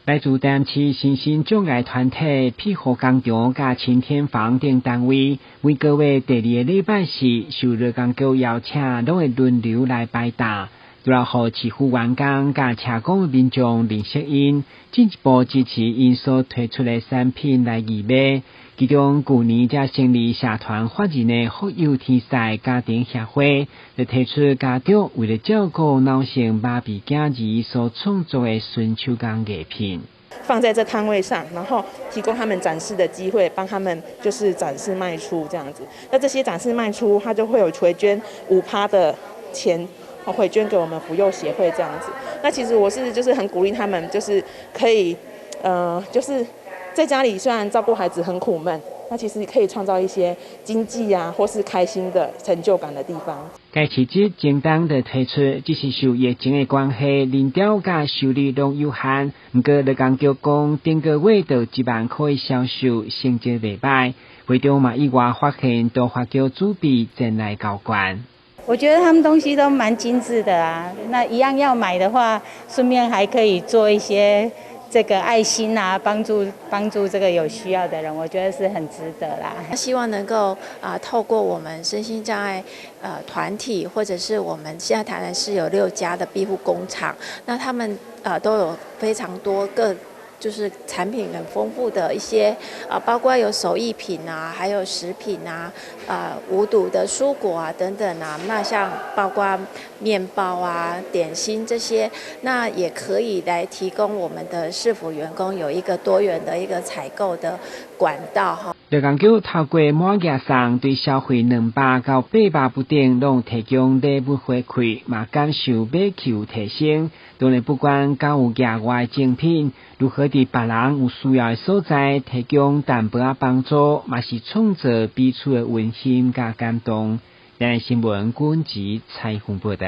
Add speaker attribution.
Speaker 1: 来自台南市身心障碍团体庇护工场甲青天房等单位，每个月第2个礼拜四，受劳工局邀请，拢会轮流来摆搭，除了互市府员工甲车工民众认识因，进一步支持因所推出的产品来义卖。其中，去年才成立社团法人的福佑天使家庭协会，就提出家长为了照顾脑性麻痹囝儿所创作的纯手工艺品，
Speaker 2: 放在这摊位上，然后提供他们展示的机会，帮他们就是展示卖出这样子。那这些展示卖出，他就会有回捐5%的钱，回捐给我们福佑协会这样子。那其实我是就是很鼓励他们，就是可以就是在家里虽然照顾孩子很苦闷，那其实可以创造一些经济啊或是开心的成就感的地方。
Speaker 1: 该市集正当的推出，只是受疫情的关系，人潮甲收入拢有限。不过，劳工局讲，顶个月到1万块销售，成绩袂歹。会中嘛意外发现，都发局主笔前来交关。
Speaker 3: 我觉得他们东西都蛮精致的啊，那一样要买的话，顺便还可以做一些这个爱心啊，帮助这个有需要的人，我觉得是很值得啦。
Speaker 4: 希望能够透过我们身心障碍团体，或者是我们现在台南市有6家的庇护工厂，那他们都有非常多就是产品很丰富的一些包括有手艺品啊，还有食品啊，无毒的蔬果啊等等啊，那像包括面包啊、点心这些，那也可以来提供我们的市府员工有一个多元的一个采购的管道哈。
Speaker 1: 劳工局透过满额送对消费200到800不等，拢提供礼物回馈，嘛感受买气有提升。当然，不管敢有额外赠品，如何伫别人有需要的所在提供淡薄仔帮助，嘛是创造彼此的温馨甲感动。今日新闻阮吉采访报道。